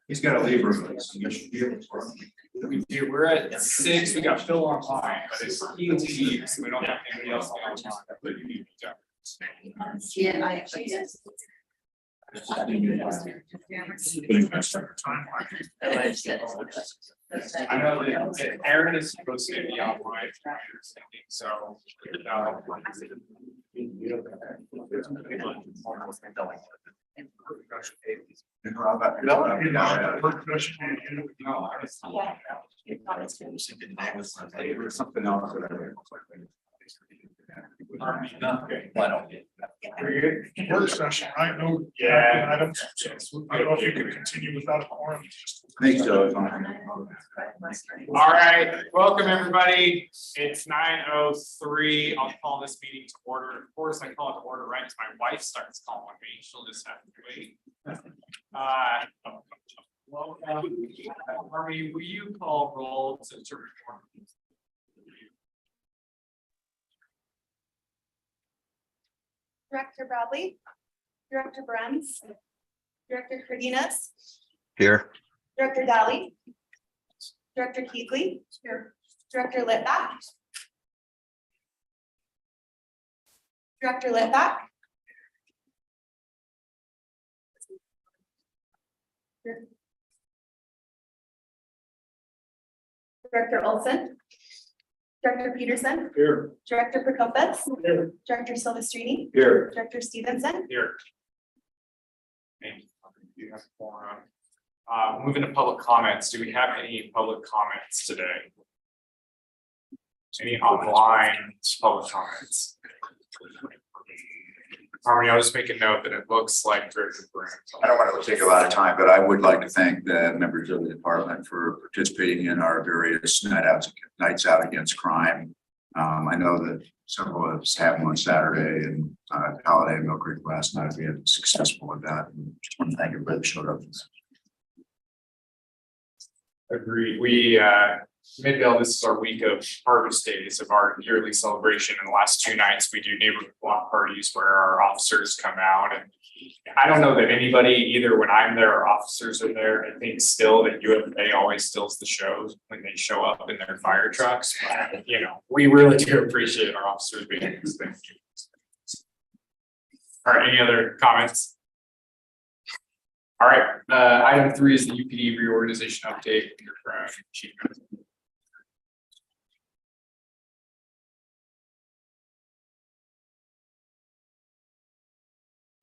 He's got a labor. We do. We're at 6. We got Phil online, but it's easy, so we don't have anybody else online. But you need to. Yeah, I actually yes. I know that Aaron is supposed to be online, so. Something else. Work session, right? No. Yeah. Items. So I don't know if you could continue without a quorum. Thanks, Joe. All right, welcome everybody. It's 9:03. I'll call this meeting to order. Of course, I call it to order right as my wife starts calling me. She'll just have to wait. Well, Harvey, will you call roll to report? Director Bradley, Director Bruns, Director Cardenas, Here. Director Daly, Director Keithley, Director Litback, Director Litback, Director Olson, Director Peterson, Here. Director Prokopis, Here. Director Silvestrini, Here. Director Stevenson. Here. Thank you. Have a forum. Moving to public comments. Do we have any public comments today? Any online public comments? Harmony, I'll just make a note that it looks like Director Brand. I don't want to take a lot of time, but I would like to thank the members of the department for participating in our various nights out against crime. I know that several of us had one Saturday and holiday in Mill Creek last night. We had successful with that. And just want to thank everybody that showed up. Agreed. We Midvale, this is our week of harvest days of our yearly celebration. And the last 2 nights we do neighborhood block parties where our officers come out, and I don't know that anybody, either when I'm there or officers are there, I think still that UPD always steals the show when they show up in their fire trucks. But, you know, we really do appreciate our officers being here. Thank you. All right, any other comments? All right, item 3 is the UPD reorganization update. Chief.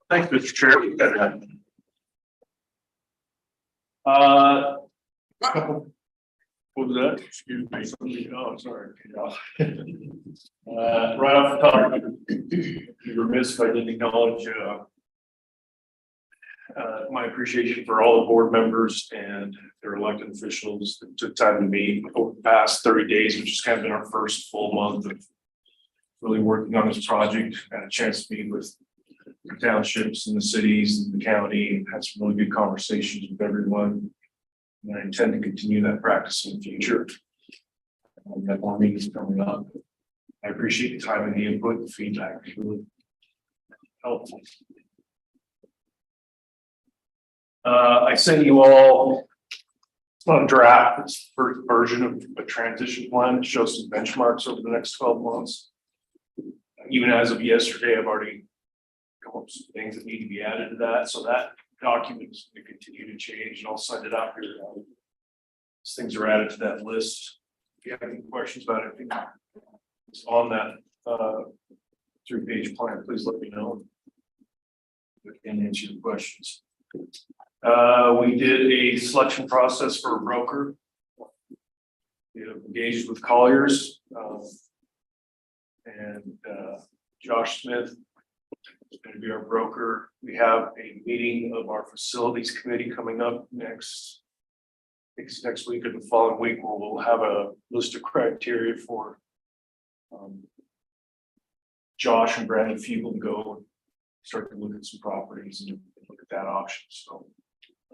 Thanks, Mr. Chair. What was that? Excuse me. Oh, sorry. Right off the top, you're remiss if I didn't acknowledge my appreciation for all the board members and their elected officials that took time to meet over the past 30 days, which has kind of been our first full month of really working on this project. Had a chance to meet with the townships and the cities and the county and had some really good conversations with everyone. And I intend to continue that practice in the future. We have more meetings coming up. I appreciate the time and the input and feedback. It's really helpful. I sent you all, it's not a draft, it's the first version of a transition plan that shows some benchmarks over the next 12 months. Even as of yesterday, I've already come up with some things that need to be added to that. So that document is going to continue to change, and I'll send it out here. As things are added to that list. If you have any questions about anything that's on that 3-page plan, please let me know. I can answer your questions. We did a selection process for a broker. We have engaged with Colliers and Josh Smith is going to be our broker. We have a meeting of our facilities committee coming up next week or the following week, where we'll have a list of criteria for Josh and Brandon Fugel to go start to look at some properties and look at that option. So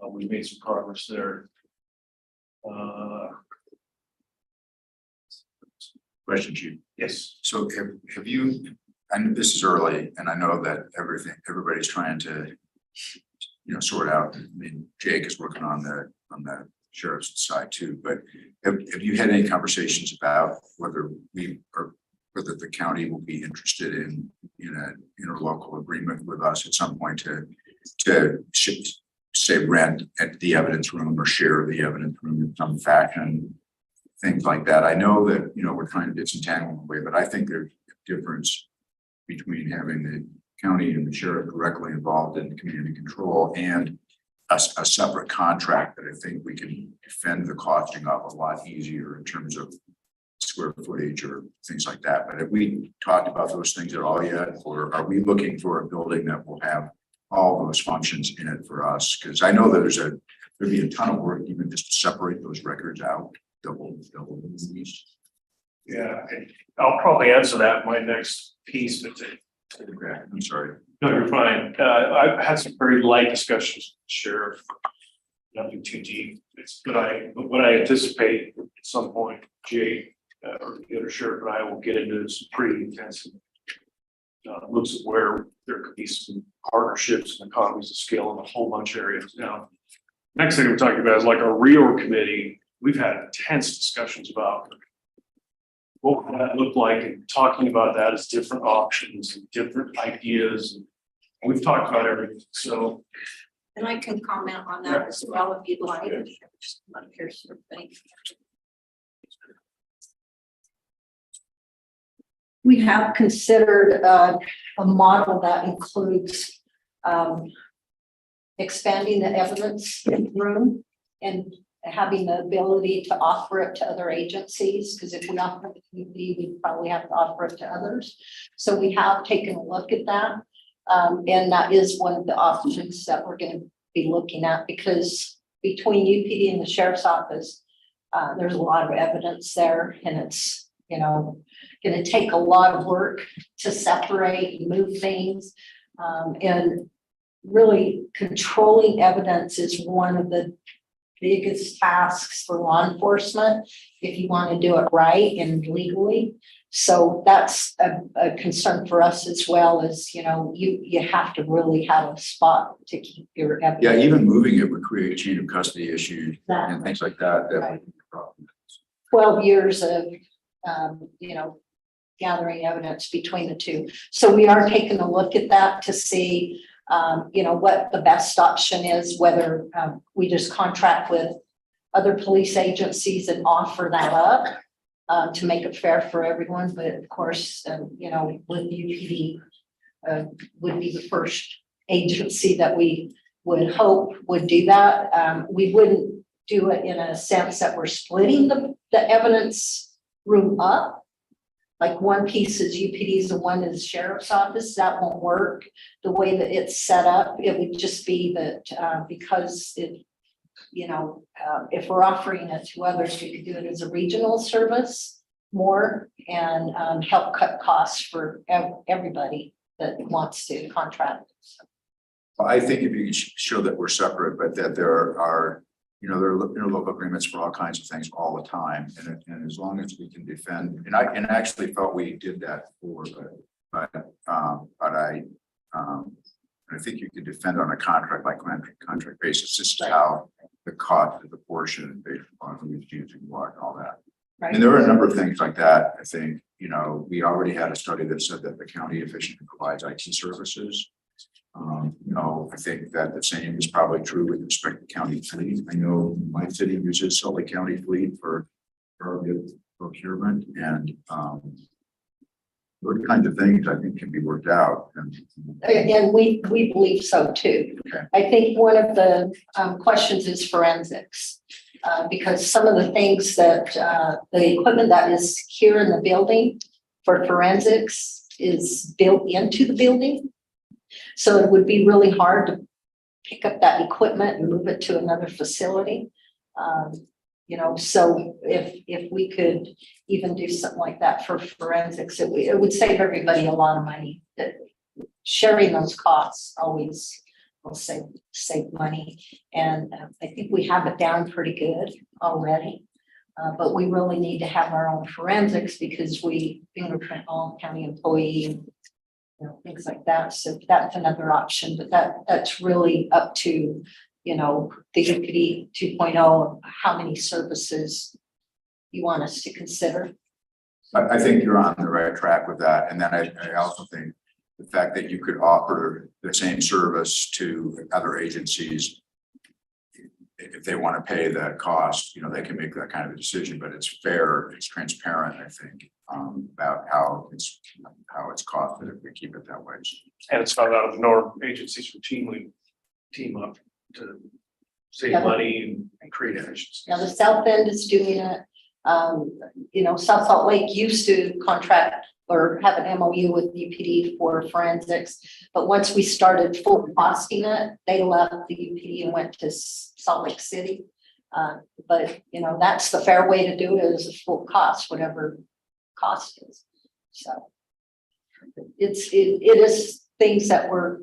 we made some progress there. Question, Chief. Yes. So have you and this is early, and I know that everybody's trying to, sort out. I mean, Jake is working on the sheriff's side too, but have you had any conversations about whether whether the county will be interested in an interlocal agreement with us at some point to say rent at the evidence room or share the evidence room in some fashion, things like that. I know that, we're trying to disentangle away, but I think there's a difference between having the county and the sheriff directly involved in community control and a separate contract that I think we can defend the costing of a lot easier in terms of square footage or things like that. But have we talked about those things at all yet? Or are we looking for a building that will have all those functions in it for us? Because I know that there'd be a ton of work even just to separate those records out, double these. Yeah, I'll probably answer that in my next piece, but I'm sorry. no, you're fine. I've had some very light discussions with the sheriff. Nothing too deep. But what I anticipate at some point, Jay or the other sheriff and I will get into some pretty intensive looks at where there could be some partnerships and economies of scale in a whole bunch of areas. Now, next thing we're talking about is like a reorg committee. We've had intense discussions about what would that look like, and talking about that as different options and different ideas. And we've talked about everything. So, And I can comment on that as well if you'd like. Just want to hear some things. We have considered a model that includes expanding the evidence room and having the ability to offer it to other agencies, because if we offer it to UPD, we probably have to offer it to others. So we have taken a look at that. And that is one of the options that we're going to be looking at, because between UPD and the sheriff's office, there's a lot of evidence there, and it's, going to take a lot of work to separate and move things. And really controlling evidence is one of the biggest tasks for law enforcement if you want to do it right and legally. So that's a concern for us, as well as, you have to really have a spot to keep your evidence. Yeah, even moving it would create chain of custody issues Exactly. and things like that. That Right. would be a problem. 12 years of, gathering evidence between the two. So we are taking a look at that to see, what the best option is, whether we just contract with other police agencies and offer that up to make it fair for everyone. But of course, with UPD would be the first agency that we would hope would do that. We wouldn't do it in a sense that we're splitting the evidence room up. Like one piece is UPD's and one is sheriff's office. That won't work the way that it's set up. It would just be that because it, if we're offering it to others, we could do it as a regional service more and help cut costs for everybody that wants to contract. I think if you can show that we're separate, but that there are, there are interlocal agreements for all kinds of things all the time. And as long as we can defend, and I actually felt we did that before, but I think you can defend on a contract by contract basis. This is how the cost is apportioned based upon who's using what and all that. Right. And there are a number of things like that. I think, we already had a study that said that the county efficiently provides IT services. I think that the same is probably true with respect to county fleet. I know my city uses Salt Lake County fleet for procurement, and those kinds of things I think can be worked out. And we believe so too. Okay. I think one of the questions is forensics, because some of the things that the equipment that is here in the building for forensics is built into the building. So it would be really hard to pick up that equipment and move it to another facility. So if we could even do something like that for forensics, it would save everybody a lot of money. That sharing those costs always will save money. And I think we have it down pretty good already. But we really need to have our own forensics, because we fingerprint all county employee things like that. So that's another option, but that's really up to, the UPD 2.0, how many services you want us to consider. I think you're on the right track with that. And then I also think the fact that you could offer the same service to other agencies, if they want to pay the cost, they can make that kind of a decision, but it's fair, it's transparent, I think, about how it's costed if we keep it that way. And it's not out of the norm. Agencies routinely team up to save Yeah. money and create efficiency. Now, the South End is doing it. South Salt Lake used to contract or have an MOU with UPD for forensics. But once we started full costing it, they left the UPD and went to Salt Lake City. But that's the fair way to do it, is a full cost, whatever cost is. So it is things that we're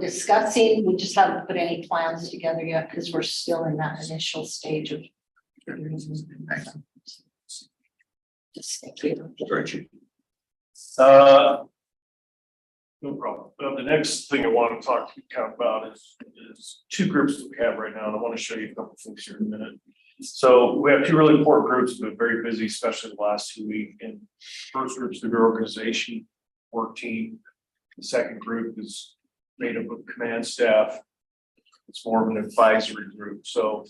discussing. We just haven't put any plans together yet because we're still in that initial stage of. Just thank you. No problem. The next thing I want to talk to you about is two groups that we have right now, and I want to show you a couple things here in a minute. So we have two really important groups that have been very busy, especially the last 2 weeks. And first group is the reorganization work team. The second group is made up of command staff. It's more of an advisory group. So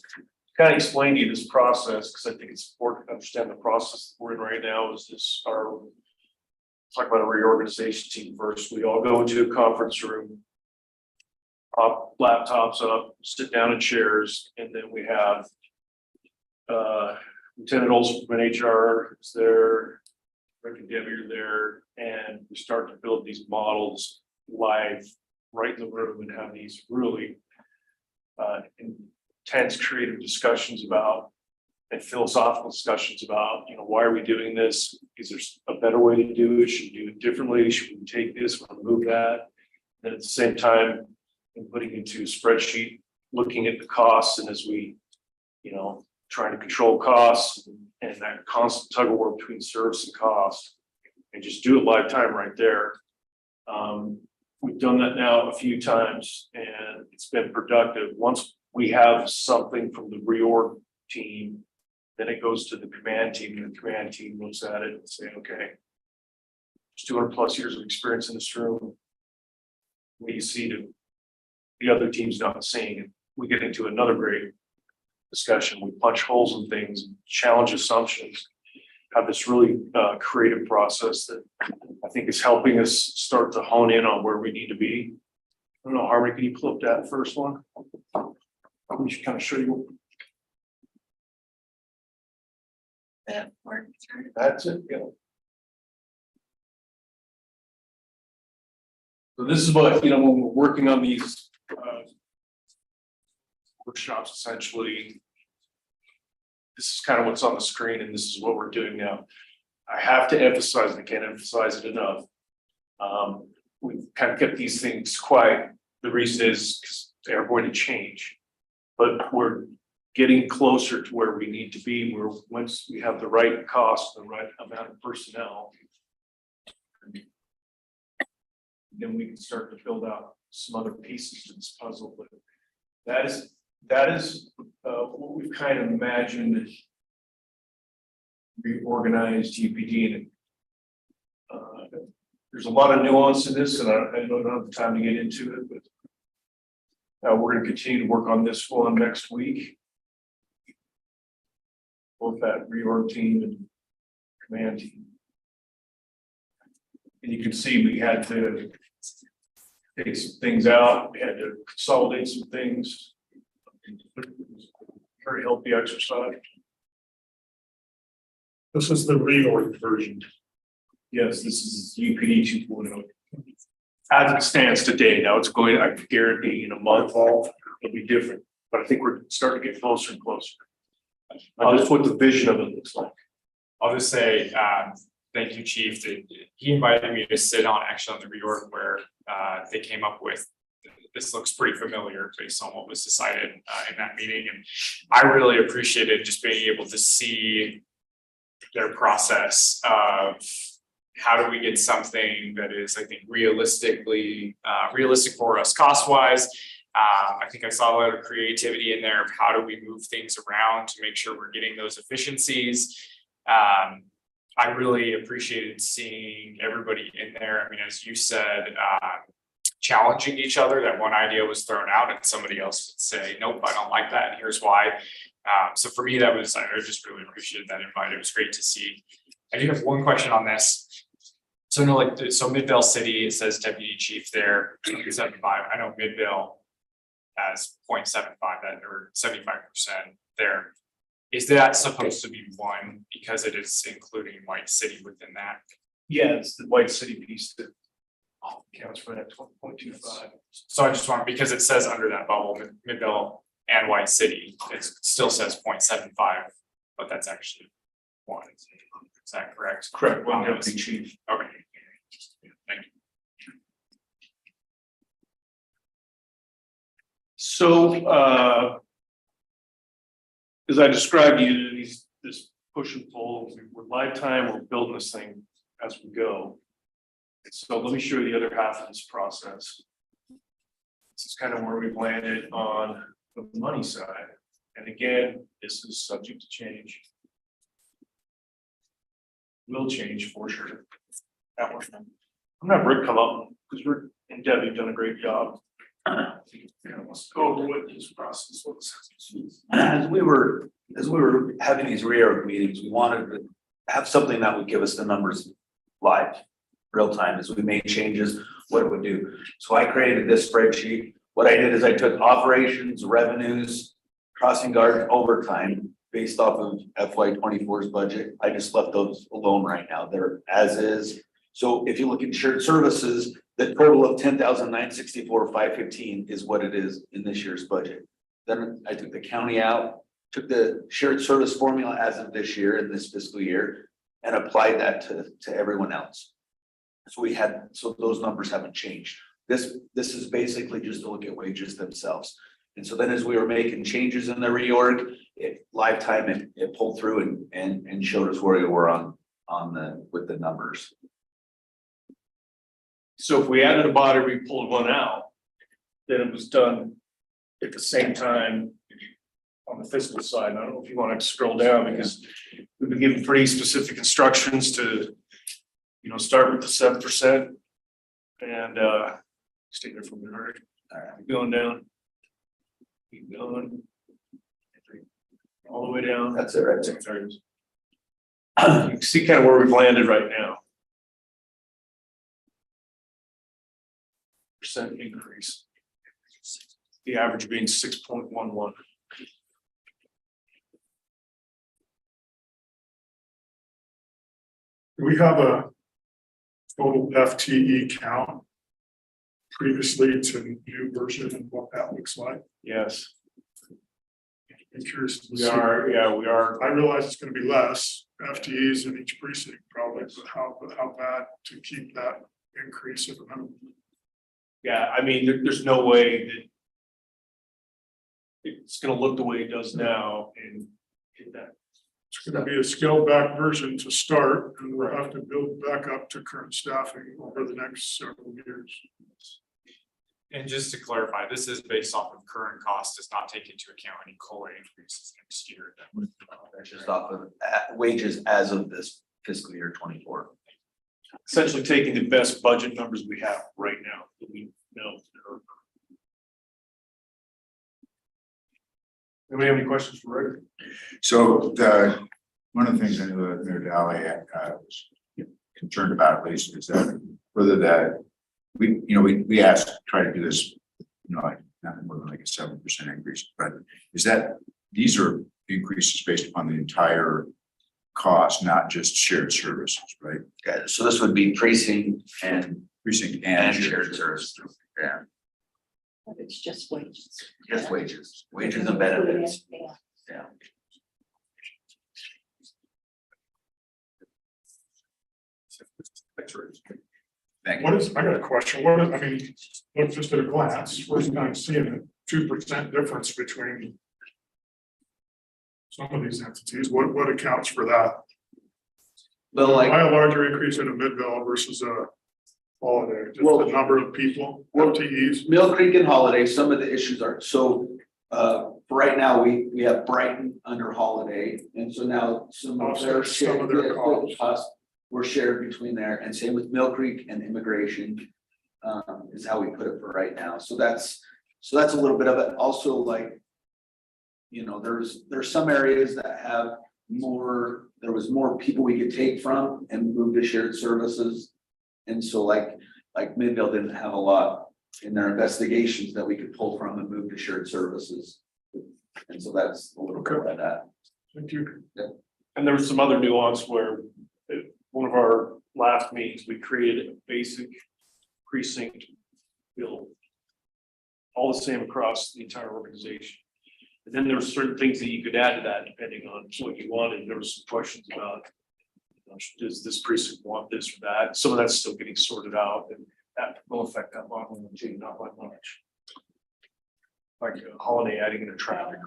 kind of explain to you this process, because I think it's important to understand the process that we're in right now. Talk about a reorganization team first. We all go into a conference room, pop laptops up, sit down in chairs, and then we have Lieutenant Olson from HR is there, Rick and Debbie are there, and we start to build these models live right in the room and have these really intense creative discussions about and philosophical discussions about, why are we doing this? Is there a better way to do it? Should we do it differently? Should we take this, remove that? And at the same time, putting into a spreadsheet, looking at the costs, and as we, trying to control costs and that constant tug of war between service and cost, and just do it live time right there. We've done that now a few times and it's been productive. Once we have something from the reorg team, then it goes to the command team, and the command team looks at it and say, okay, there's 200+ years of experience in this room. What do you see to the other team's not seeing? And we get into another great discussion. We punch holes in things, challenge assumptions, have this really creative process that I think is helping us start to hone in on where we need to be. I don't know, Harmony, can you pull up that first one? Let me just kind of show you. That's it, yeah. So this is what, when we're working on these workshops, essentially, this is kind of what's on the screen, and this is what we're doing now. I have to emphasize, and I can't emphasize it enough. We've kind of kept these things quiet. The reason is because they're going to change, but we're getting closer to where we need to be, where once we have the right cost, the right amount of personnel, then we can start to build out some other pieces to this puzzle. But that is what we've kind of imagined reorganized UPD. And there's a lot of nuance in this, and I don't have the time to get into it, but we're going to continue to work on this one next week. Both that reorg team and command team. And you can see we had to take some things out, we had to consolidate some things. Very healthy exercise. This is the reorg version. Yes, this is UPD 2.0. As it stands today, now it's going, I guarantee in a month, it'll be different, but I think we're starting to get closer and closer. Just what the vision of it looks like. I'll just say, thank you, Chief. He invited me to sit on actually on the reorg where they came up with, this looks pretty familiar based on what was decided in that meeting. And I really appreciated just being able to see their process of how do we get something that is, I think, realistic for us cost wise? I think I saw a lot of creativity in there of how do we move things around to make sure we're getting those efficiencies. I really appreciated seeing everybody in there. I mean, as you said, challenging each other. That one idea was thrown out and somebody else would say, nope, I don't like that, and here's why. So for me, I just really appreciated that invite. It was great to see. I do have one question on this. So no, like, so Midvale City, it says deputy chief there, 75. I know Midvale has 0.75 that, or 75% there. Is that supposed to be one because it is including White City within that? Yeah, it's the White City piece that counts for that 20.25. So I just want, because it says under that bubble, Midvale and White City, it still says 0.75, but that's actually one. Is that correct? Correct, one deputy chief. Okay. Thank you. So, as I described to you, this push and pull, we're lifetime, we're building this thing as we go. So let me show you the other half of this process. This is kind of where we've landed on the money side. And again, this is subject to change. Will change for sure. That one. I'm gonna have Rick come up because Rick and Debbie have done a great job. Let's go over what this process looks. As we were having these reorg meetings, we wanted to have something that would give us the numbers live, real time, as we made changes, what it would do. So I created this spreadsheet. What I did is I took operations, revenues, crossing guard, overtime, based off of FY 24's budget. I just left those alone right now. They're as is. So if you look at shared services, the total of 10,964,515 is what it is in this year's budget. Then I took the county out, took the shared service formula as of this year in this fiscal year, and applied that to everyone else. So those numbers haven't changed. This is basically just to look at wages themselves. And so then as we were making changes in the reorg, it pulled through and showed us where we were with the numbers. So if we added a body, we pulled one out, then it was done at the same time on the fiscal side. And I don't know if you want to scroll down because we've been given pretty specific instructions to, start with the 7% and stay there for a minute. Keep going down. Keep going. All the way down. That's it, right? There it is. You can see kind of where we've landed right now. Percent increase. The average being 6.11. We have a total FTE count previously to new version and what that looks like. Yes, I'm curious to we see. are. Yeah, we are. I realize it's going to be less FTEs in each precinct probably, but how bad to keep that increase at a minimum? Yeah, I mean, there's no way that it's going to look the way it does now and hit that. It's going to be a scaled back version to start, and we'll have to build back up to current staffing over the next several years. And just to clarify, this is based off of current cost, does not take into account any COLA increases next year. That's just off of wages as of this fiscal year 24. Essentially taking the best budget numbers we have right now that we know. Anybody have any questions for Rick? So one of the things I know that Mayor Dally was concerned about at least is that whether that we asked to try to do this, like not more than like a 7% increase, but is that these are increases based upon the entire cost, not just shared services, right? Okay, so this would be precinct and shared services. service. Yeah, But it's just wages. just wages and benefits. Yeah. Yeah. Thank you. What is, I got a question, look just at a glance, first time seeing a 2% difference between some of these entities, what accounts for that? But like, Why a larger increase in a Midvale versus a Holiday, just Well- the number of people, FTEs? Mill Creek and Holiday, some of the issues are, so, right now, we have Brighton under Holiday, and so now some of their Offset some of their costs. were shared between there, and same with Mill Creek and immigration, is how we put it for right now, so that's a little bit of it, also like, you know, there's some areas that have there was more people we could take from and move to shared services. And so like Midvale didn't have a lot in their investigations that we could pull from and move to shared services. And so that's a little bit of that. Thank you. And there was some other nuance where one of our last meetings, we created a basic precinct bill. All the same across the entire organization. And then there were certain things that you could add to that depending on what you wanted. There were some questions about, you know, does this precinct want this or that? Some of that's still getting sorted out, and that will affect that modeling too, not by much. Like a Holiday adding in a traffic.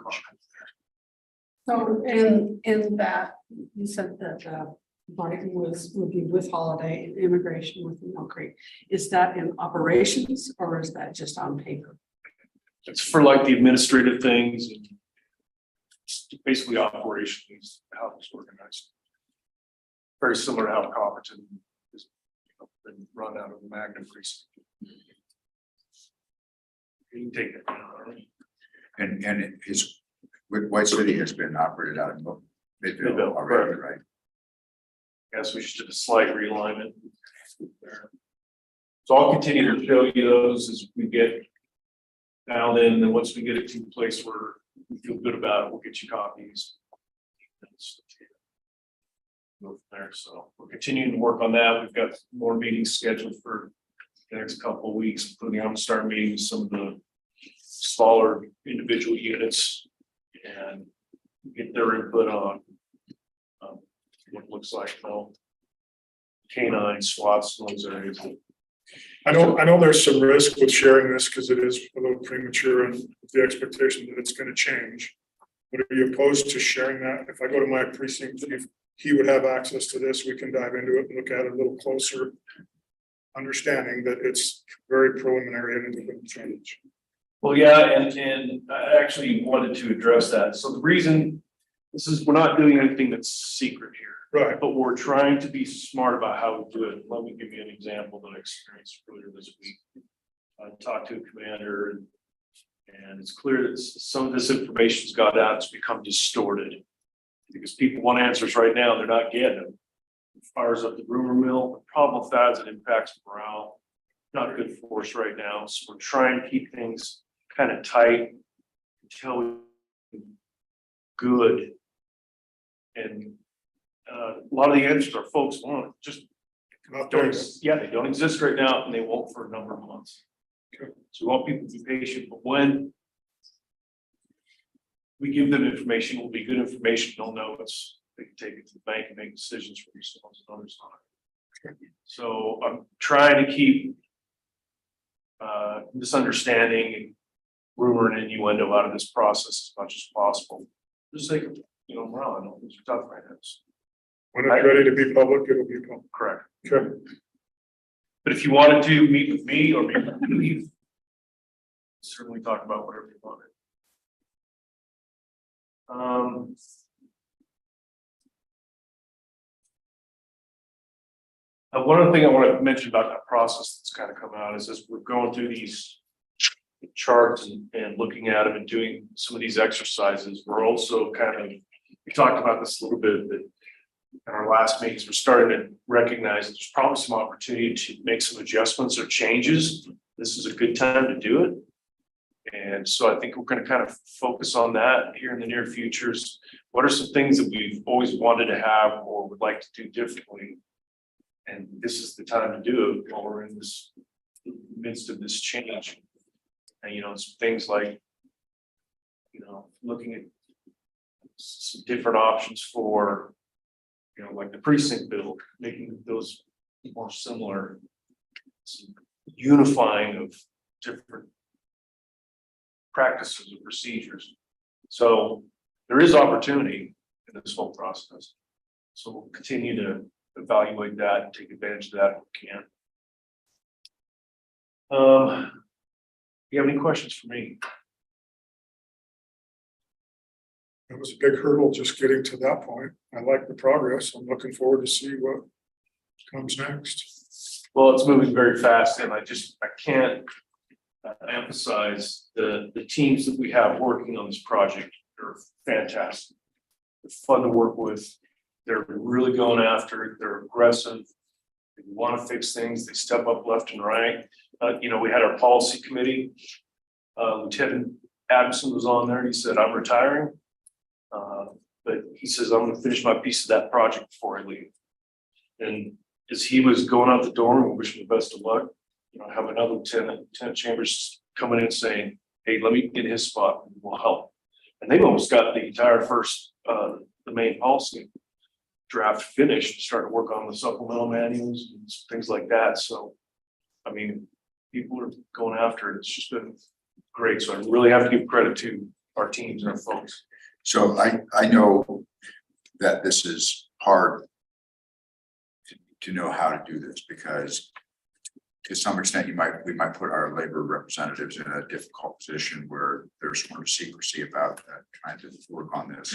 So in that, you said that Brighton would be with Holiday and immigration with Mill Creek. Is that in operations or is that just on paper? It's for like the administrative things and basically operations, how it's organized. Very similar to how Copperton is, you know, been run out of the Magna precinct. You can take it. And it is, White City has been operated out in Midvale Midvale, already, correct. right? Guess we should do a slight realignment there. So I'll continue to show you those as we get dialed in, and then once we get it to a place where we feel good about it, we'll get you copies. Go from there, so we're continuing to work on that. We've got more meetings scheduled for the next couple of weeks, including I'm gonna start meeting with some of the smaller individual units and get their input on what it looks like, you know, canine SWATs, those areas. I know there's some risk with sharing this because it is a little premature and with the expectation that it's going to change. But are you opposed to sharing that? If I go to my precinct, if he would have access to this, we can dive into it and look at it a little closer. Understanding that it's very preliminary and it can change. Well, yeah, and I actually wanted to address that. So the reason we're not doing anything that's secret here. Right. But we're trying to be smart about how we do it. Let me give you an example that I experienced earlier this week. I talked to a commander and it's clear that some of this information's got out, it's become distorted. Because people want answers right now, they're not getting them. It fires up the rumor mill. The problem with that is it impacts morale. Not good for us right now. So we're trying to keep things kind of tight until good. And a lot of the answers our folks want just Not there. they don't exist right now and they won't for a number of months. Okay. So we want people to be patient, but when we give them information, it will be good information, they'll know they can take it to the bank and make decisions for themselves and others on it. So I'm trying to keep misunderstanding and rumor and innuendo out of this process as much as possible. Just like, you know, morale, I know things are tough right now. When it's ready to be public, it'll be public. Correct. Okay. But if you wanted to meet with me or meet with you, certainly talk about whatever you wanted. One other thing I want to mention about that process that's kind of come out is as we're going through these charts and looking at them and doing some of these exercises, we're also we talked about this a little bit, that in our last meetings, we're starting to recognize that there's probably some opportunity to make some adjustments or changes. This is a good time to do it. And so I think we're going to kind of focus on that here in the near futures. What are some things that we've always wanted to have or would like to do differently? And this is the time to do it while we're in this midst of this change. And, you know, some things like, you know, looking at some different options for, you know, like the precinct bill, making those more similar, some unifying of different practices and procedures. So there is opportunity in this whole process. So we'll continue to evaluate that and take advantage of that if we can. You have any questions for me? It was a big hurdle just getting to that point. I like the progress. I'm looking forward to see what comes next. Well, it's moving very fast and I can't emphasize the teams that we have working on this project are fantastic. They're fun to work with. They're really going after it. They're aggressive. They want to fix things. They step up left and right. We had our policy committee. Lieutenant Adamson was on there. He said, I'm retiring. But he says, I'm gonna finish my piece of that project before I leave. And as he was going out the door, we wish him the best of luck. I have another Lieutenant Chambers coming in saying, hey, let me get his spot and we'll help. And they've almost got the entire first, the main policy draft finished, started to work on the supplemental manuals and things like that. So, I mean, people are going after it. It's just been great. So I really have to give credit to our teams and our folks. So I know that this is hard to know how to do this because to some extent we might put our labor representatives in a difficult position where there's sort of secrecy about trying to work on this,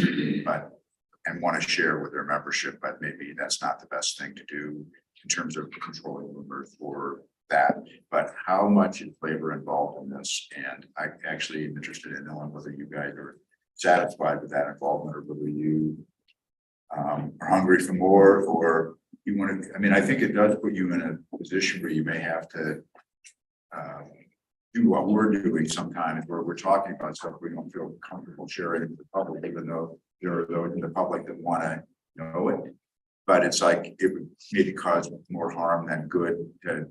and want to share with their membership, but maybe that's not the best thing to do in terms of controlling rumors for that. But how much is labor involved in this? And I actually am interested in knowing whether you guys are satisfied with that involvement or whether you are hungry for more or you want to. I mean, I think it does put you in a position where you may have to do what we're doing sometimes, where we're talking about stuff we don't feel comfortable sharing with the public, even though there are those in the public that want to know it. But it's like it would maybe cause more harm than good to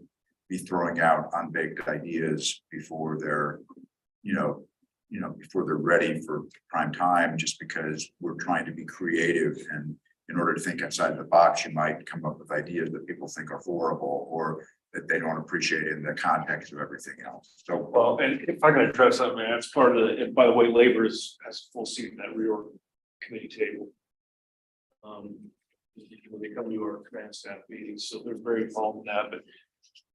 be throwing out unbaked ideas before they're, before they're ready for prime time, just because we're trying to be creative. And in order to think outside the box, you might come up with ideas that people think are horrible or that they don't appreciate in the context of everything else. So, Well, and if I can address that, man, that's part of the, and by the way, labor has full seat in that reorg committee table. They come to our command staff meetings, so they're very involved in that, but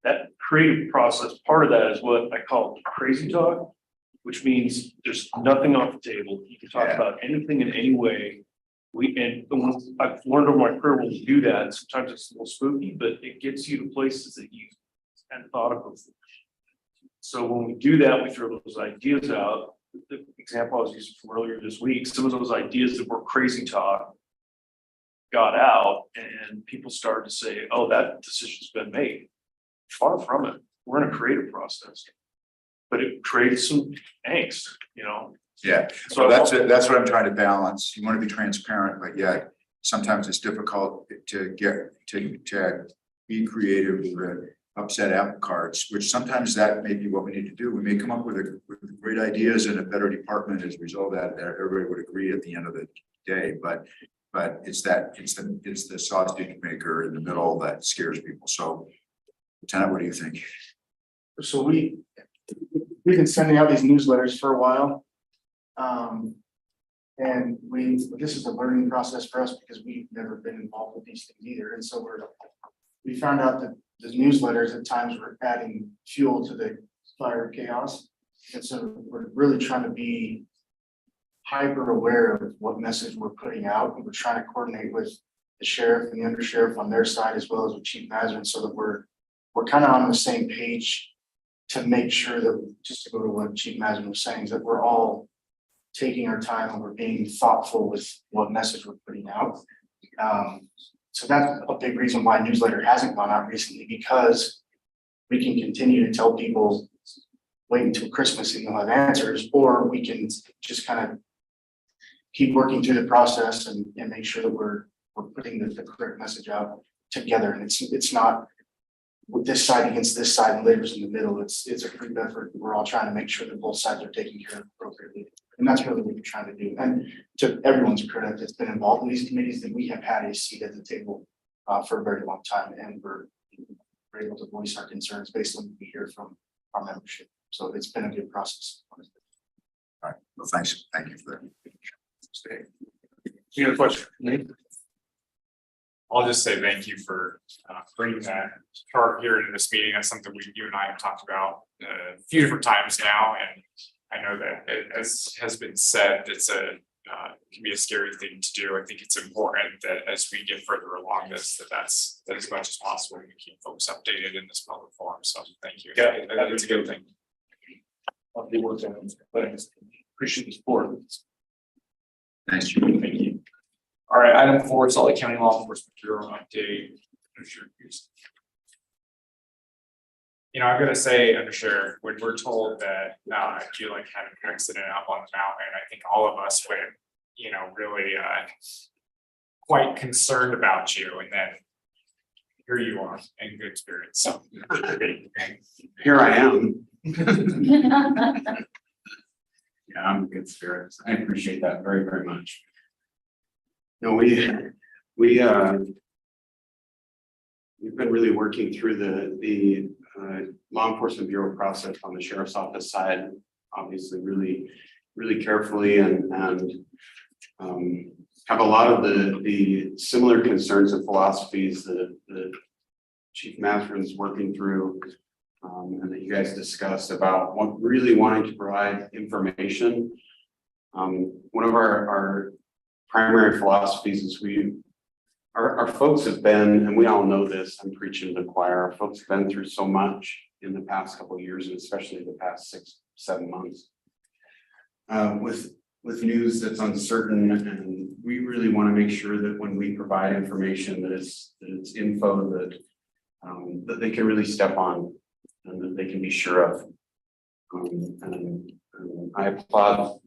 that creative process, part of that is what I call crazy talk, which means there's nothing off the table. You can talk about anything in any way. I've learned over my career when you do that, sometimes it's a little spooky, but it gets you to places that you hadn't thought of before. So when we do that, we throw those ideas out. The example I was using from earlier this week, some of those ideas that were crazy talk got out and people started to say, oh, that decision's been made. Far from it. We're in a creative process, but it creates some angst, yeah, so that's it. That's what I'm trying to balance. You want to be transparent, but yet sometimes it's difficult to be creative with upset apple carts, which sometimes that may be what we need to do. We may come up with great ideas and a better department as a result of that. Everybody would agree at the end of the day, but it's the sausage maker in the middle that scares people. So, Lieutenant, what do you think? So we've been sending out these newsletters for a while. And this is a learning process for us because we've never been involved with these things either. And so we found out that the newsletters at times were adding fuel to the fire of chaos. And so we're really trying to be hyper aware of what message we're putting out. And we're trying to coordinate with the sheriff and the undersheriff on their side, as well as with Chief Mazurn, so that we're kind of on the same page to make sure that, just to go to what Chief Mazurn was saying, is that we're all taking our time and we're being thoughtful with what message we're putting out. So that's a big reason why newsletter hasn't gone out recently, because we can continue to tell people wait until Christmas and you'll have answers, or we can just kind of keep working through the process and make sure that we're putting the correct message out together. And it's not with this side against this side and labor's in the middle. It's a group effort. We're all trying to make sure that both sides are taken care of appropriately. And that's really what we're trying to do. And to everyone's credit that's been involved in these committees, that we have had a seat at the table for a very long time, and we're able to voice our concerns based on what we hear from our membership. So it's been a good process. All right. Well, thanks. Thank you for that. Any other question? I'll just say thank you for bringing that chart here into this meeting. That's something you and I have talked about a few different times now, and I know that as has been said, it's can be a scary thing to do. I think it's important that as we get further along this, that as much as possible, we keep folks updated in this public forum. So thank you. Yeah, It's a good thing. I'll be working on it, but I just appreciate the support. Thanks, Jim. Thank you. All right, item 4, Salt Lake County Law Enforcement Bureau update. You know, I'm gonna say, Undersheriff, when we're told that you like had an accident up on the mountain, I think all of us went, you know, really quite concerned about you, and then here you are in good spirits. So Here I am. Yeah, I'm in good spirits. I appreciate that very, very much. No, we've been really working through the law enforcement bureau process on the sheriff's office side, obviously really carefully and have a lot of the similar concerns and philosophies that Chief Matherin is working through. And that you guys discussed about really wanting to provide information. One of our primary philosophies is our folks have been, and we all know this, I'm preaching to the choir, our folks have been through so much in the past couple of years, and especially the past 6-7 months. With news that's uncertain, and we really want to make sure that when we provide information that it's info that they can really step on. And that they can be sure of. And I applaud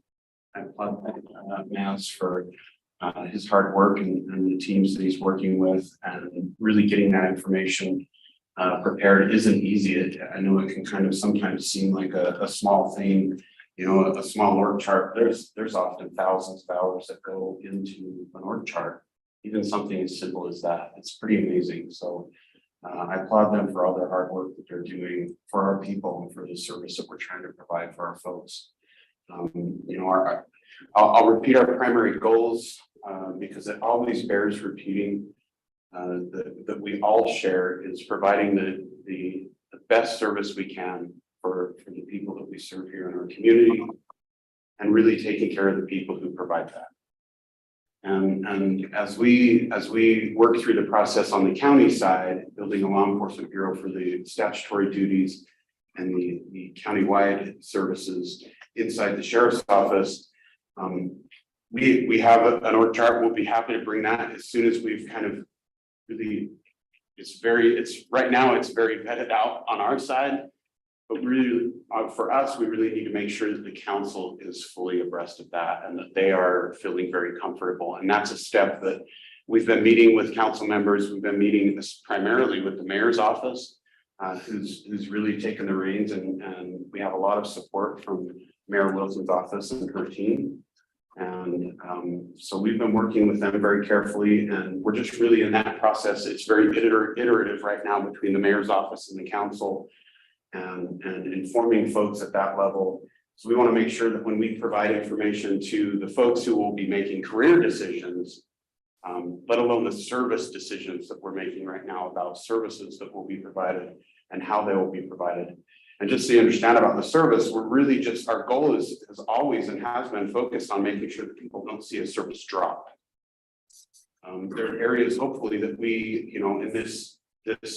Maz for his hard work and the teams that he's working with, and really getting that information prepared isn't easy. I know it can kind of sometimes seem like a small thing, you know, a small org chart. There's often thousands of hours that go into an org chart, even something as simple as that. It's pretty amazing. So. I applaud them for all their hard work that they're doing for our people and for the service that we're trying to provide for our folks. You know, I'll repeat our primary goals because it always bears repeating that we all share is providing the best service we can for the people that we serve here in our community, and really taking care of the people who provide that. And as we work through the process on the county side, building a law enforcement bureau for the statutory duties and the countywide services inside the sheriff's office, we have an org chart. We'll be happy to bring that as soon as we've kind of really, right now it's very vetted out on our side. But really, for us, we really need to make sure that the council is fully abreast of that and that they are feeling very comfortable. And that's a step that we've been meeting with council members. We've been meeting this primarily with the mayor's office, who's really taken the reins, and we have a lot of support from Mayor Wilson's office and her team. And so we've been working with them very carefully, and we're just really in that process. It's very iterative right now between the mayor's office and the council. And informing folks at that level. So we want to make sure that when we provide information to the folks who will be making career decisions, let alone the service decisions that we're making right now about services that will be provided and how they will be provided. And just so you understand about the service, we're really just, our goal is always and has been focused on making sure that people don't see a service drop. There are areas hopefully that we, you know, in this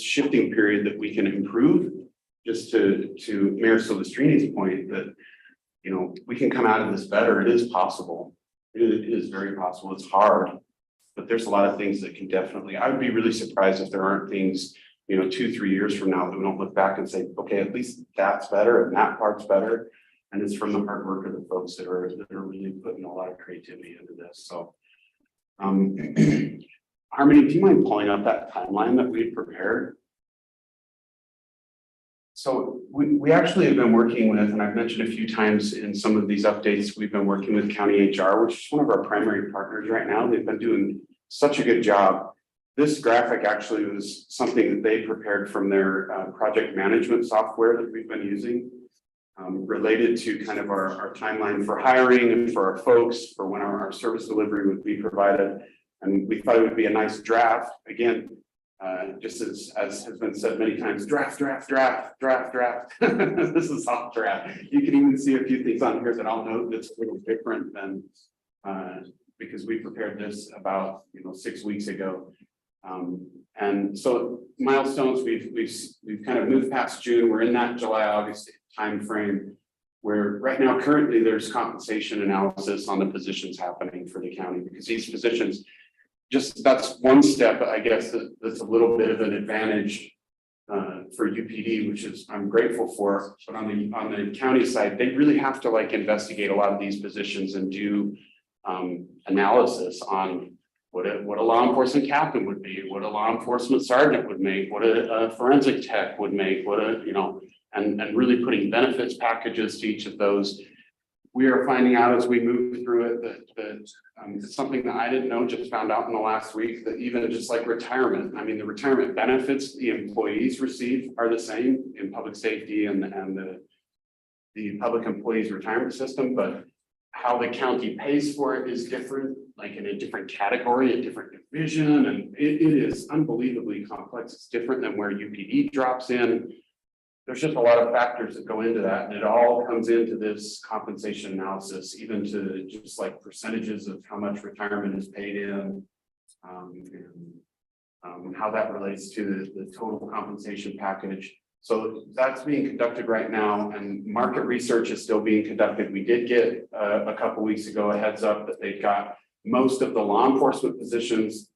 shifting period that we can improve. Just to Mayor Silvestrini's point that, you know, we can come out of this better. It is possible. It is very possible. It's hard, but there's a lot of things that can definitely, I would be really surprised if there aren't things, you know, 2-3 years from now that we don't look back and say, okay, at least that's better and that part's better. And it's from the hard work of the folks that are really putting a lot of creativity into this. So, Harmony, do you mind pulling up that timeline that we've prepared? So we actually have been working with, and I've mentioned a few times in some of these updates, we've been working with County HR, which is one of our primary partners right now. They've been doing such a good job. This graphic actually was something that they prepared from their project management software that we've been using, related to kind of our timeline for hiring and for our folks, for when our service delivery would be provided. And we thought it would be a nice draft, again, just as has been said many times, draft. This is off draft. You can even see a few things on here that I'll note that's a little different than, because we prepared this about, 6 weeks ago. And so milestones, we've kind of moved past June. We're in that July, August timeframe, where right now currently there's compensation analysis on the positions happening for the county, because these positions, just that's one step, I guess, that's a little bit of an advantage for UPD, which is I'm grateful for. But on the county side, they really have to investigate a lot of these positions and do analysis on what a law enforcement captain would be, what a law enforcement sergeant would make, what a forensic tech would make, and really putting benefits packages to each of those. We are finding out as we move through it that it's something that I didn't know, just found out in the last week, that even just like retirement, the retirement benefits the employees receive are the same in public safety and the public employees retirement system, but how the county pays for it is different, like in a different category, a different division, and it is unbelievably complex. It's different than where UPD drops in. There's just a lot of factors that go into that, and it all comes into this compensation analysis, even to just like percentages of how much retirement is paid in, and how that relates to the total compensation package. So that's being conducted right now, and market research is still being conducted. We did get a couple weeks ago a heads up that they've got most of the law enforcement positions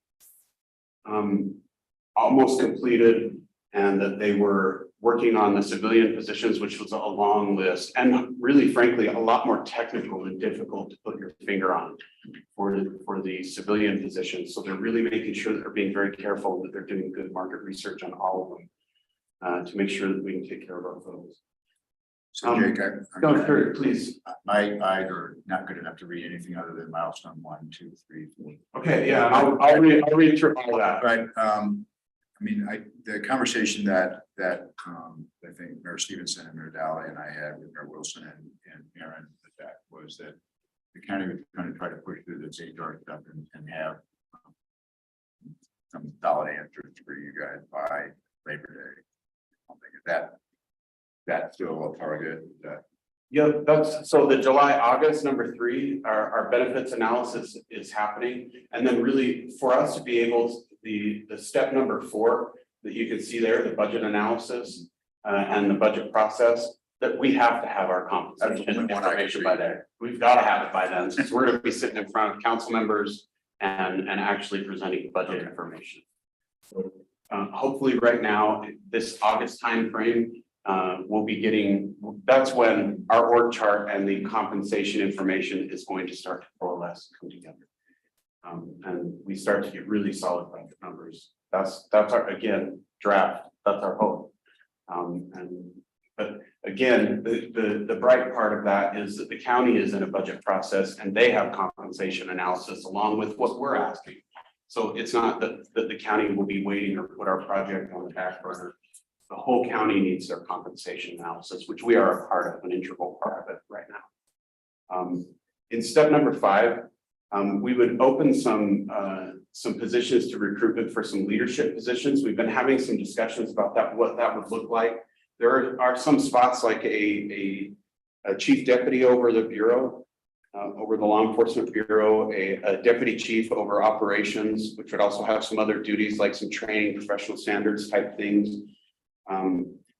almost completed, and that they were working on the civilian positions, which was a long list, and really, frankly, a lot more technical and difficult to put your finger on for the civilian positions. So they're really making sure that they're being very careful, that they're doing good market research on all of them to make sure that we can take care of our folks. So Jake, Go through, please. my eyes are not good enough to read anything other than milestone 1, 2, 3, 4. Okay, yeah, I'll read through all of that. But the conversation that I think Mayor Stevenson and Mayor Dally and I had with Mayor Wilson and Aaron, that was that the county was going to try to push through this HR stuff and have some solid answers for you guys by Labor Day. I don't think that's still a target. Yeah, that's so the July-August number 3, our benefits analysis is happening. And then really for us to be able to, the step number 4 that you can see there, the budget analysis and the budget process, that we have to have our compensation information by there. We've got to have it by then, since we're going to be sitting in front of council members and actually presenting budget information. So, hopefully right now, this August timeframe, we'll be getting, that's when our org chart and the compensation information is going to start to coalesce, come together. And we start to get really solid budget numbers. That's our, again, draft, that's our hope. But again, the bright part of that is that the county is in a budget process and they have compensation analysis along with what we're asking. So it's not that the county will be waiting or put our project on the back burner. The whole county needs their compensation analysis, which we are a part of, an integral part of it right now. In step number 5, we would open some positions to recruitment for some leadership positions. We've been having some discussions about that, what that would look like. There are some spots like a chief deputy over the bureau, over the law enforcement bureau, a deputy chief over operations, which would also have some other duties like some training, professional standards type things.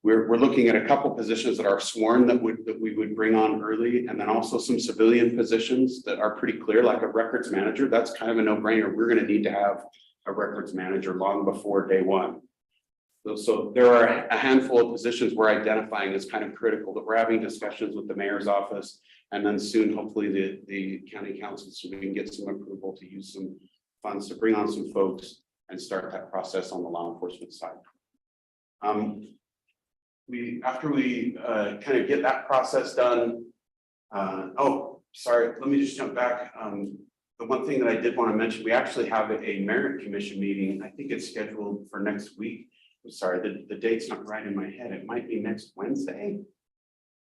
We're looking at a couple positions that are sworn that we would bring on early, and then also some civilian positions that are pretty clear, like a records manager. That's kind of a no-brainer. We're going to need to have a records manager long before day 1. So there are a handful of positions we're identifying as kind of critical that we're having discussions with the mayor's office, and then soon, hopefully, the county council, so we can get some approval to use some funds to bring on some folks and start that process on the law enforcement side. After we kind of get that process done. Sorry, let me just jump back. The one thing that I did want to mention, we actually have a merit commission meeting. I think it's scheduled for next week. I'm sorry, the date's not right in my head. It might be next Wednesday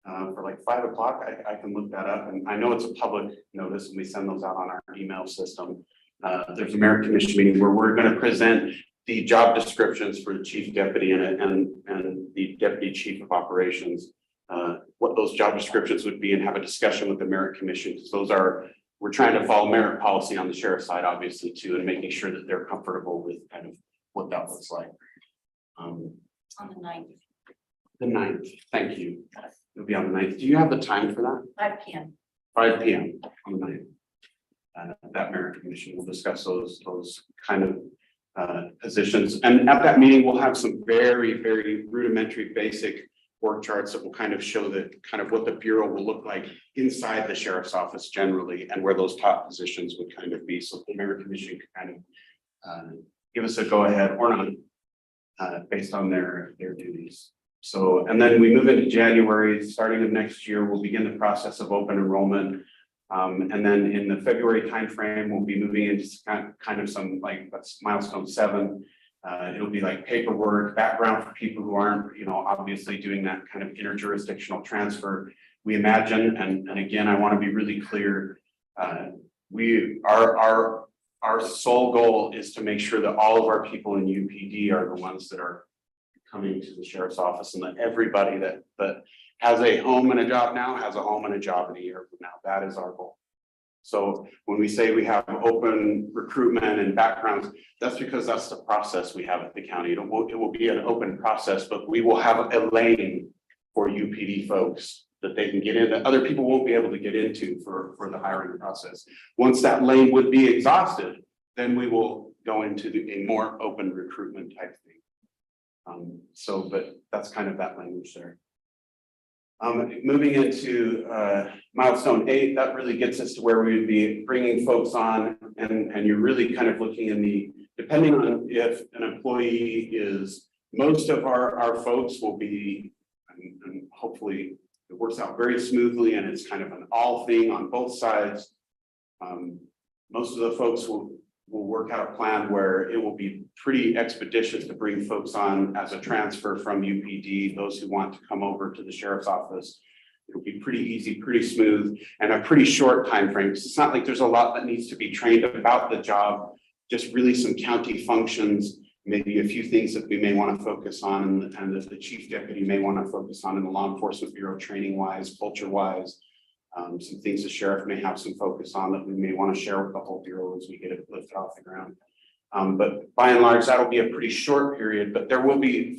for like 5 o'clock. I can look that up, and I know it's a public notice and we send those out on our email system. there's a merit commission meeting where we're gonna present the job descriptions for the chief deputy and the deputy chief of operations. What those job descriptions would be and have a discussion with the merit commission, because we're trying to follow merit policy on the sheriff's side, obviously, too, and making sure that they're comfortable with kind of what that looks like. On the 9th, The 9th, thank you. It'll be on the 9th. Do you have the time for that? 5 p.m. 5 p.m. on the 9th. That merit commission will discuss those kind of positions. And at that meeting, we'll have some very, very rudimentary basic work charts that will kind of show what the bureau will look like inside the sheriff's office generally, and where those top positions would kind of be. So the merit commission can kind of give us a go ahead or not based on their duties. So, and then we move into January, starting of next year, we'll begin the process of open enrollment. And then in the February timeframe, we'll be moving into kind of some, like, that's milestone 7. It'll be like paperwork, background for people who aren't, obviously doing that kind of interjurisdictional transfer. We imagine, and again, I want to be really clear, our sole goal is to make sure that all of our people in UPD are the ones that are coming to the sheriff's office, and that everybody that has a home and a job now has a home and a job in a year from now. That is our goal. So when we say we have open recruitment and backgrounds, that's because that's the process we have at the county. It will be an open process, but we will have a lane for UPD folks that they can get in that other people won't be able to get into for the hiring process. Once that lane would be exhausted, then we will go into a more open recruitment type thing. But that's kind of that language there. Moving into milestone 8, that really gets us to where we would be bringing folks on, and you're really kind of looking in depending on if an employee is, most of our folks will be, and hopefully it works out very smoothly and it's kind of an all thing on both sides. Most of the folks will work out a plan where it will be pretty expeditious to bring folks on as a transfer from UPD, those who want to come over to the sheriff's office. It'll be pretty easy, pretty smooth, and a pretty short time frame. It's not like there's a lot that needs to be trained about the job, just really some county functions, maybe a few things that we may want to focus on, and that the chief deputy may want to focus on in the law enforcement bureau, training wise, culture wise. Some things the sheriff may have some focus on that we may want to share with the whole bureau as we get it lifted off the ground. But by and large, that'll be a pretty short period, but there will be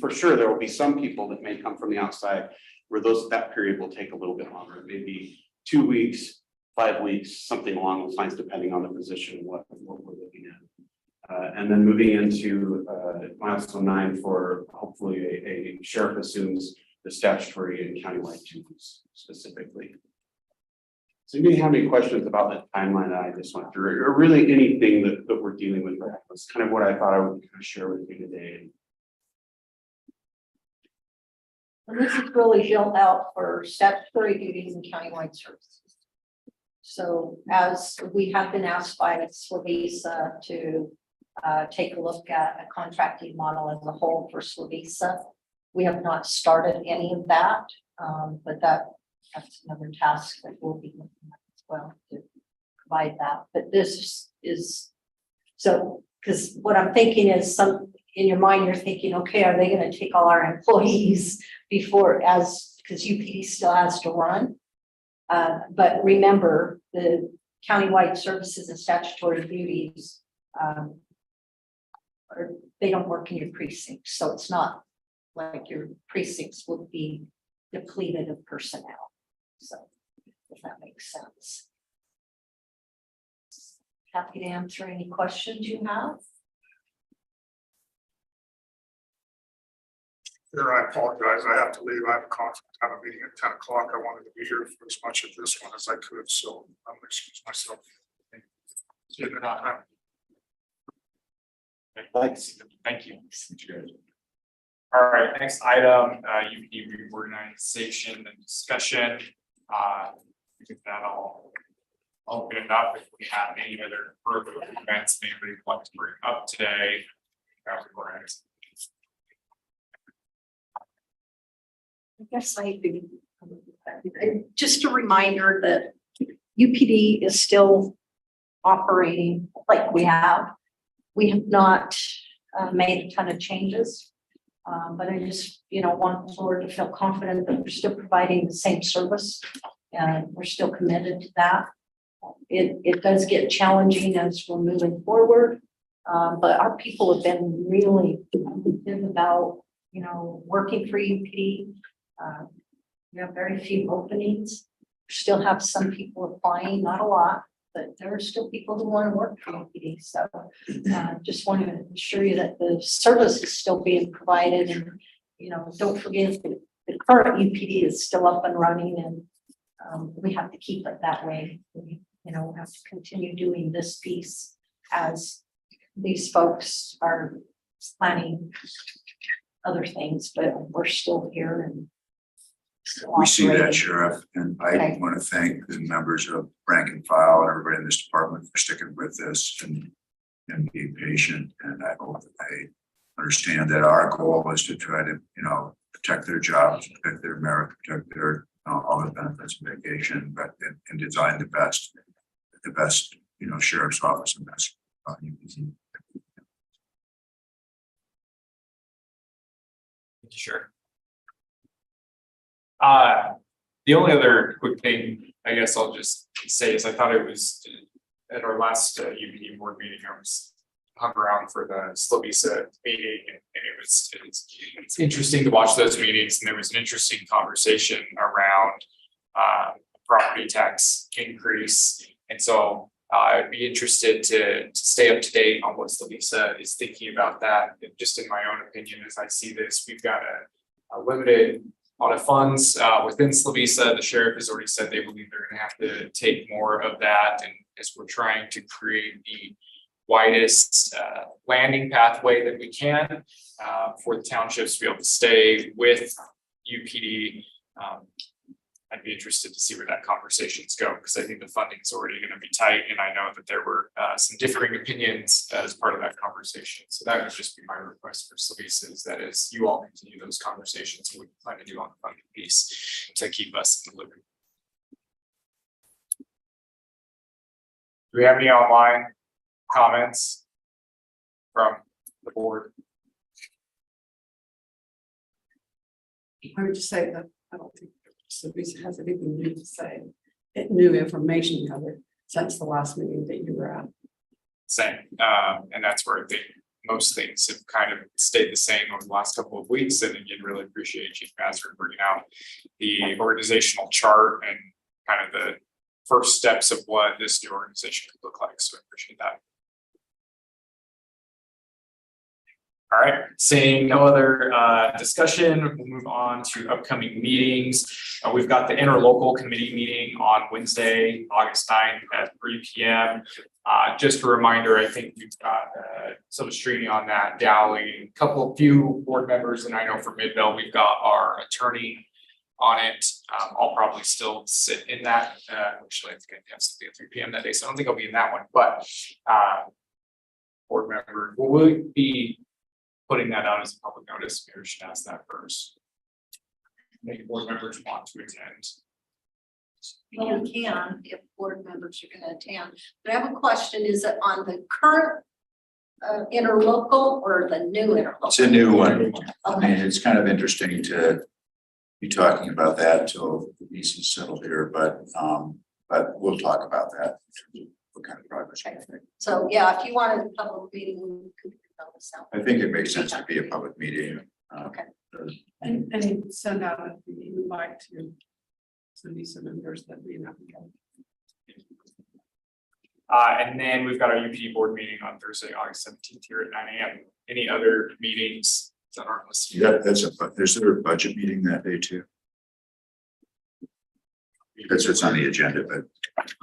some people that may come from the outside where that period will take a little bit longer, maybe 2 weeks, 5 weeks, something along those lines, depending on the position and what we're looking at. And then moving into milestone 9 for hopefully a sheriff assumes the statutory and countywide duties specifically. So do you have any questions about the timeline that I just went through, or really anything that we're dealing with? That's kind of what I thought I would kind of share with you today. And this is really built out for statutory duties and countywide services. So as we have been asked by Slovisa to take a look at a contracting model as a whole for Slovisa, we have not started any of that, but that's another task that we'll be looking at as well to provide that. But this is so, because what I'm thinking is in your mind, you're thinking, okay, are they going to take all our employees because UPD still has to run? But remember, the countywide services and statutory duties, they don't work in your precincts. So it's not like your precincts would be depleted of personnel. So if that makes sense. Happy to answer any questions you have. I apologize. I have to leave. I have a meeting at 10 o'clock. I wanted to be here for as much of this one as I could, so I'm gonna excuse myself. Thanks. Thank you. All right, next item, UPD reorganization and discussion. With that, I'll open it up if we have any other further events anybody would like to bring up today. I guess just a reminder that UPD is still operating like we have. We have not made a ton of changes. But I just, want the board to feel confident that we're still providing the same service and we're still committed to that. It does get challenging as we're moving forward. But our people have been really good about, working for UPD. We have very few openings. Still have some people applying, not a lot, but there are still people who want to work for UPD. So just want to assure you that the service is still being provided, and don't forget that the current UPD is still up and running, and we have to keep it that way. We have to continue doing this piece as these folks are planning other things, but we're still here and still We see that, operating. Sheriff, and I Okay. want to thank the members of rank and file and everybody in this department for sticking with this and being patient. And I hope that they understand that our goal is to try to, protect their jobs, protect their merit, protect their all the benefits of vacation, but and design the best, sheriff's office and best. Sure. The only other quick thing, I guess I'll just say is I thought it was at our last UPD board meeting, I was hung around for the Slovisa meeting, and it's interesting to watch those meetings, and there was an interesting conversation around property tax increase. And so I'd be interested to stay up to date on what Slovisa is thinking about that. And just in my own opinion, as I see this, we've got a limited amount of funds within Slovisa. The sheriff has already said they believe they're going to have to take more of that. And as we're trying to create the widest landing pathway that we can for the townships to be able to stay with UPD, I'd be interested to see where that conversations go, because I think the funding is already going to be tight, and I know that there were some differing opinions as part of that conversation. So that would just be my request for Slovisa, is that as you all continue those conversations, we plan to do on the funding piece to keep us in the loop. Do we have any online comments from the board? I would just say that I don't think Lisa has anything new to say. New information covered since the last meeting that you were at. Same, and that's where I think most things have kind of stayed the same over the last couple of weeks. And again, really appreciate Chief Master bringing out the organizational chart and kind of the first steps of what this new organization could look like. So I appreciate that. All right, seeing no other discussion, we'll move on to upcoming meetings. We've got the interlocal committee meeting on Wednesday, August 9th at 3 p.m. Just a reminder, I think we've got Silvestrini on that, Dowling, few board members, and I know for Midvale, we've got our attorney on it. I'll probably still sit in that. Actually, I think I have to be at 3 p.m. that day, so I don't think I'll be in that one, but board member, will we be putting that out as a public notice? Maybe we should ask that first. Maybe board members want to attend. Well, we can if board members are going to attend. But I have a question. Is it on the current interlocal or the new interlocal? It's a new one. I Okay. mean, it's kind of interesting to be talking about that until the piece is settled here, but we'll talk about that in terms of what kind of progress. Okay. So yeah, if you wanted a public meeting, we could fill this out. I think it makes sense to be a public meeting. Okay. And send out the invite to some members that may not be going. And then we've got our UPD board meeting on Thursday, August 17th here at 9 a.m. Any other meetings that aren't listed? Yeah, there's a budget meeting that day too. That's what's on the agenda, but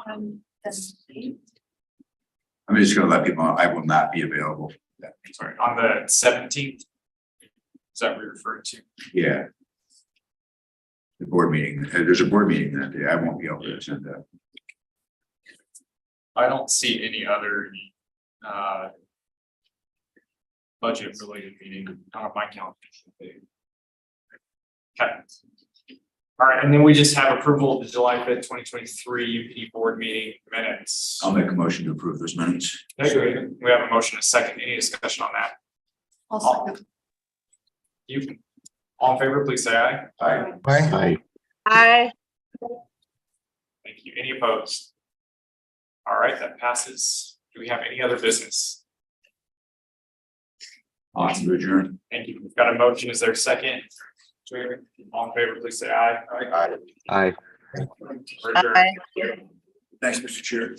I'm just gonna let people know I will not be available. Sorry, on the 17th. Is that what you're referring to? Yeah. The board meeting, there's a board meeting that day. I won't be able to attend that. I don't see any other budget related meeting on my calendar. Okay. All right, and then we just have approval of the July 5th, 2023 UPD board meeting minutes. I'll make a motion to approve those minutes. Okay, we have a motion, a second. Any discussion on that? I'll second. You, all in favor, please say aye. Aye. Aye. Thank you. Any opposed? All right, that passes. Do we have any other business? Motion to adjourn. Thank you. We've got a motion. Is there a second? All in favor, please say aye. Aye. Aye. Thanks, Mr. Chair.